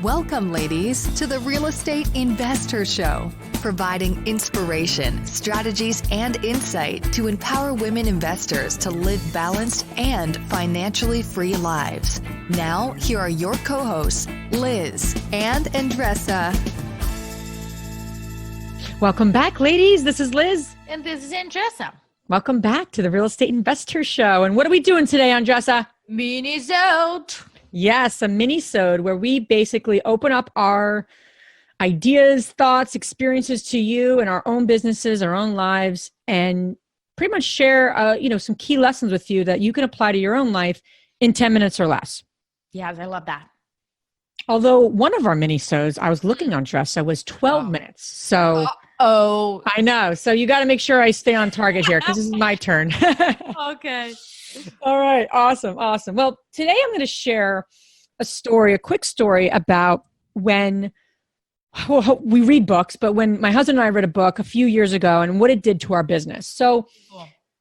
Welcome, ladies, to the Real Estate Investor Show, providing inspiration, strategies, and insight to empower women investors to live balanced and financially free lives. Now, here are your co-hosts, Liz and Andresa. Welcome back, ladies. This is Liz. And this is Andresa. Welcome back to the Real Estate Investor Show. And what are we doing today, Andresa? MINISODE. Yes, a mini-sode where we basically open up our ideas, thoughts, experiences to you in our own businesses, our own lives, and pretty much share, some key lessons with you that you can apply to your own life in 10 minutes or less. Yes, I love that. Although one of our mini-sodes, I was looking on Andresa, was 12 minutes. So I know. So you got to make sure I stay on target here because this is my turn. Okay. All right. Awesome. Well, today I'm going to share a quick story about when we read books, but when my husband and I read a book a few years ago and what it did to our business. So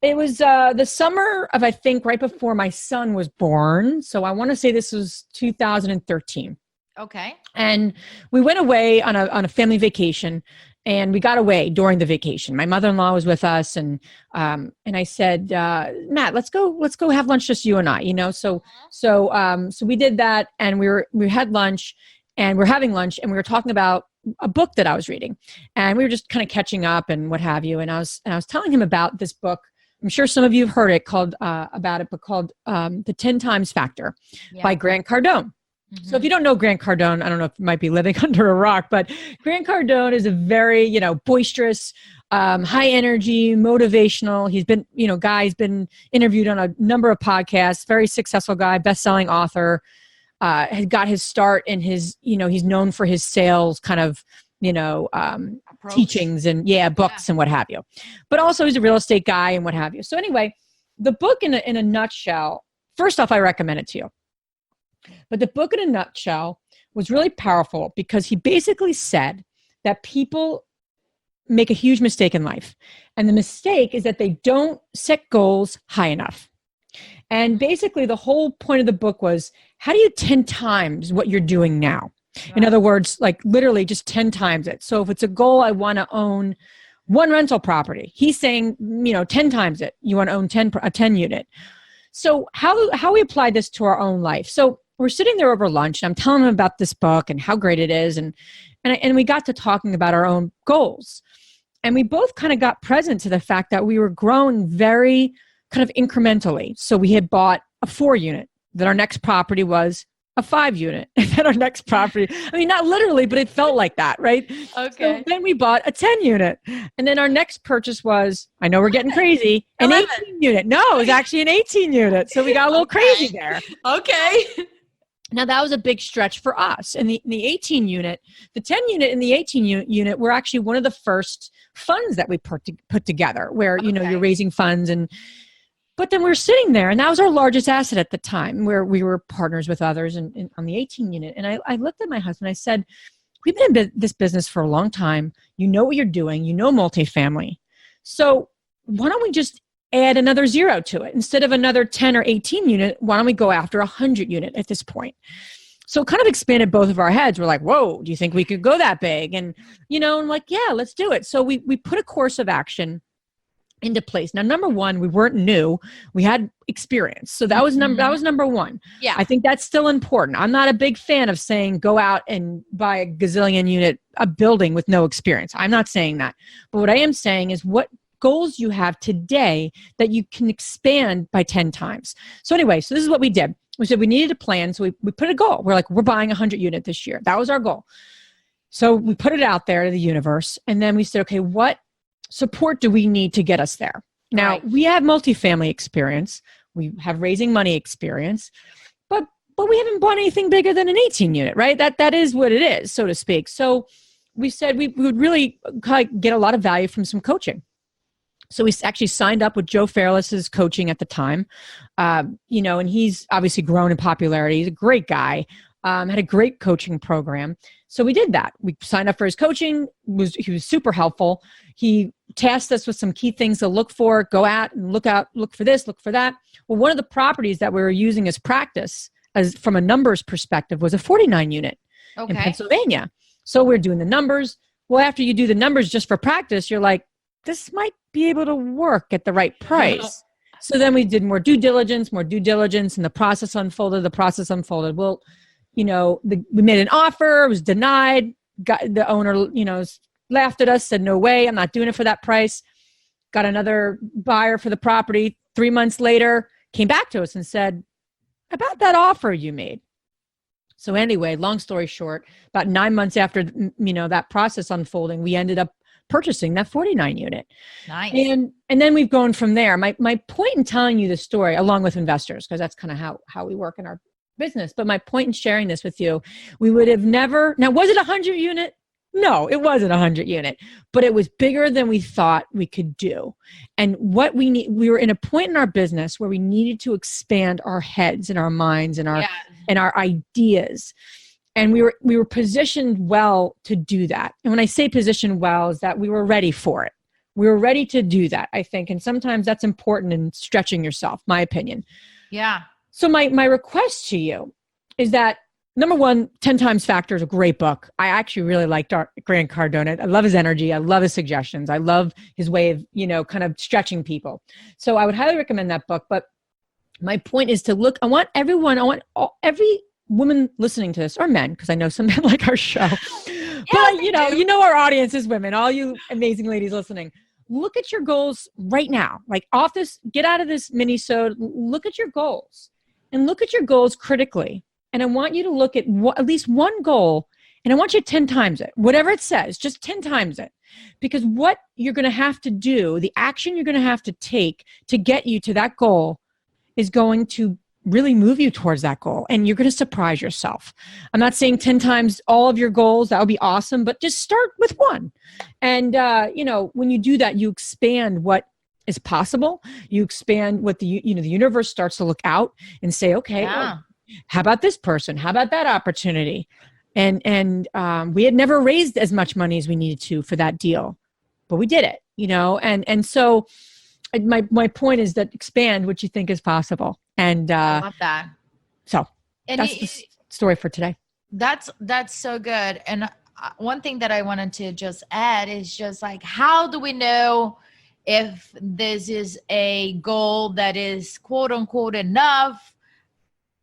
It was the summer of, I think, right before my son was born. So I want to say this was 2013. Okay. And we went away on a family vacation. And we got away during the vacation. My mother-in-law was with us, and I said, Matt, let's go have lunch, just you and I. So we did that, and we had lunch, and we're having lunch, and we were talking about a book that I was reading, and we were just kind of catching up and what have you. And I was telling him about this book. I'm sure some of you have heard it called The 10 Times Factor by Grant Cardone. So if you don't know Grant Cardone, I don't know if you might be living under a rock, but Grant Cardone is a very, boisterous, high energy, motivational. He's been, guy's been interviewed on a number of podcasts, very successful guy, best-selling author, has got his start in his, he's known for his sales kind of, teachings and books and what have you. But also he's a real estate guy and what have you. So anyway, the book in a nutshell, first off, I recommend it to you. But the book in a nutshell was really powerful because he basically said that people make a huge mistake in life. And the mistake is that they don't set goals high enough. And basically the whole point of the book was, how do you 10 times what you're doing now? In other words, like literally just 10 times it. So if it's a goal, I want to own one rental property. He's saying, 10 times it. You want to own a 10 unit. So how we applied this to our own life. So we're sitting there over lunch, and I'm telling him about this book and how great it is. And we got to talking about our own goals. And we both kind of got present to the fact that we were growing very kind of incrementally. So we had bought a 4 unit, then our next property was a 5 unit, and then our next property, I mean, not literally, but it felt like that, right? Okay. So then we bought a 10 unit. And then our next purchase was, I know we're getting crazy, an 18 unit. No, it was actually an 18 unit. So we got a little crazy there. Okay. Now that was a big stretch for us. And the 18 unit, the 10 unit and the 18 unit were actually one of the first funds that we put together where, you're raising funds. But then we were sitting there, and that was our largest asset at the time, where we were partners with others on the 18 unit. And I looked at my husband, I said, we've been in this business for a long time. You know what you're doing. You know multifamily. So why don't we just add another 0 to it? Instead of another 10 or 18 unit, why don't we go after 100 unit at this point? So it kind of expanded both of our heads. We're like, whoa, do you think we could go that big? And, I'm like, yeah, let's do it. So we put a course of action into place. Now, number one, we weren't new. We had experience. So that was number one. Yeah. I think that's still important. I'm not a big fan of saying go out and buy a gazillion unit, a building with no experience. I'm not saying that. But what I am saying is what goals you have today that you can expand by 10 times. So anyway, so this is what we did. We said we needed a plan. So we put a goal. We're like, we're buying 100 unit this year. That was our goal. So we put it out there to the universe. And then we said, okay, what support do we need to get us there? Now, we have multifamily experience. We have raising money experience, but we haven't bought anything bigger than an 18 unit, right? That is what it is, so to speak. So we said we would really get a lot of value from some coaching. So we actually signed up with Joe Fairless's coaching at the time, and he's obviously grown in popularity. He's a great guy, had a great coaching program. So we did that. We signed up for his coaching. He was super helpful. He tasked us with some key things to look for, go out and look for this, look for that. Well, one of the properties that we were using as practice, as from a numbers perspective, was a 49 unit. in Pennsylvania. So we're doing the numbers. Well, after you do the numbers just for practice, you're like, this might be able to work at the right price. So then we did more due diligence, and the process unfolded. Well, we made an offer, it was denied. The owner, laughed at us, said, no way, I'm not doing it for that price. Got another buyer for the property. 3 months later, came back to us and said, about that offer you made. So anyway, long story short, about 9 months after, that process unfolding, we ended up purchasing that 49 unit. Nice. And then we've gone from there. My point in telling you this story, along with investors, because that's kind of how we work in our business. But my point in sharing this with you, we would have never, now was it 100 unit? No, it wasn't 100 unit, but it was bigger than we thought we could do. And what we were in a point in our business where we needed to expand our heads and our minds and our ideas. And we were positioned well to do that. And when I say positioned well, is that we were ready for it. We were ready to do that, I think. And sometimes that's important in stretching yourself, my opinion. Yeah. So my request to you is that, number one, 10 Times Factor is a great book. I actually really liked Grant Cardone. I love his energy. I love his suggestions. I love his way of, kind of stretching people. So I would highly recommend that book. But my point is to look, I want every woman listening to this, or men, because I know some men like our show. But our audience is women, all you amazing ladies listening. Look at your goals right now. Like get out of this minisode, look at your goals and look at your goals critically. And I want you to look at at least one goal, and I want you to 10 times it. Whatever it says, just 10 times it. Because what you're going to have to do, the action you're going to have to take to get you to that goal is going to really move you towards that goal. And you're going to surprise yourself. I'm not saying 10 times all of your goals. That would be awesome. But just start with one. And, when you do that, you expand what is possible. You expand what the universe starts to look out and say, okay, how about this person? How about that opportunity? And we had never raised as much money as we needed to for that deal, but we did it, and so my point is that expand what you think is possible. And I love that. So that's the story for today. That's so good. And one thing that I wanted to just add is just like, how do we know if this is a goal that is quote unquote enough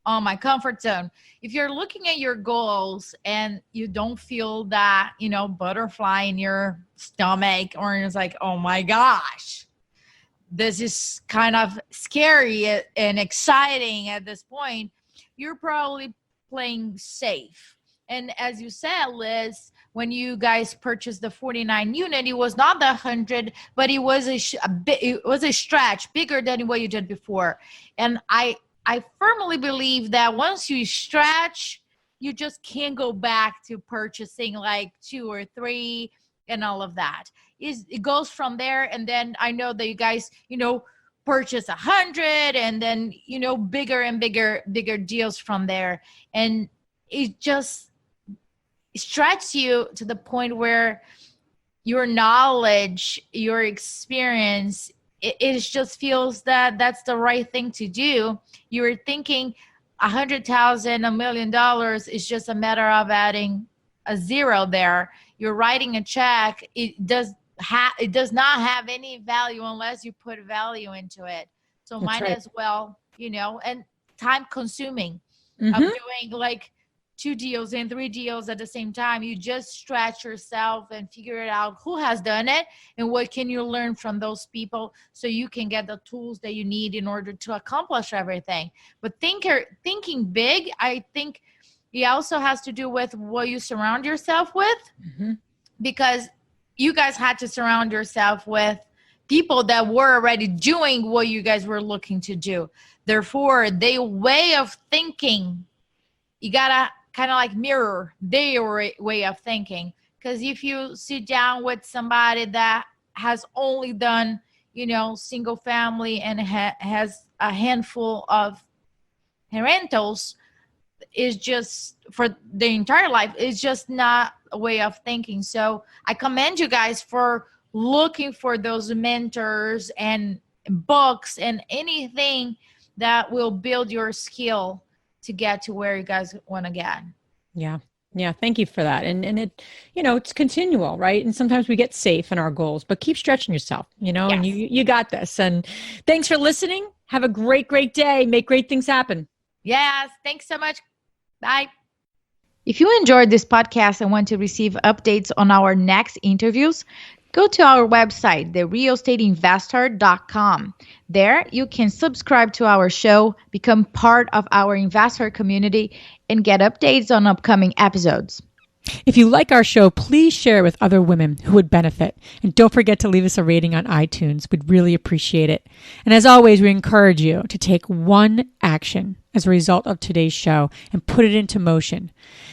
on my comfort zone? If you're looking at your goals and you don't feel that, butterfly in your stomach, or it's like, oh my gosh, this is kind of scary and exciting at this point, you're probably playing safe. And as you said, Liz, when you guys purchased the 49 unit, it was not the 100, but it was a stretch bigger than what you did before. And I firmly believe that once you stretch, you just can't go back to purchasing like 2 or 3 and all of that. It goes from there. And then I know that you guys, purchase 100 and then, bigger and bigger deals from there. And it just stretches you to the point where your knowledge, your experience, it just feels that that's the right thing to do. You were thinking $100,000, $1 million is just a matter of adding a zero there. You're writing a check. It does not have any value unless you put value into it. So might as well, and time consuming of doing like 2 deals and 3 deals at the same time. You just stretch yourself and figure it out who has done it and what can you learn from those people so you can get the tools that you need in order to accomplish everything. But thinking big, I think it also has to do with what you surround yourself with, because you guys had to surround yourself with people that were already doing what you guys were looking to do. Therefore, their way of thinking, you gotta kind of like mirror their way of thinking. Because if you sit down with somebody that has only done, single family and has a handful of rentals, is just for the entire life, it's just not a way of thinking. So I commend you guys for looking for those mentors and books and anything that will build your skill to get to where you guys want to get. Yeah. Yeah, thank you for that. And it, it's continual, right? And sometimes we get safe in our goals, but keep stretching yourself, and Yes. you got this. And thanks for listening. Have a great, great day. Make great things happen. Yes. Thanks so much. Bye. If you enjoyed this podcast and want to receive updates on our next interviews, go to our website, therealestateinvestor.com. There, you can subscribe to our show, become part of our investor community, and get updates on upcoming episodes. If you like our show, please share it with other women who would benefit. And don't forget to leave us a rating on iTunes. We'd really appreciate it. And as always, we encourage you to take one action as a result of today's show and put it into motion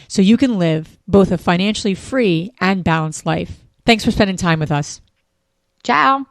so you can live both a financially free and balanced life. Thanks for spending time with us. Ciao.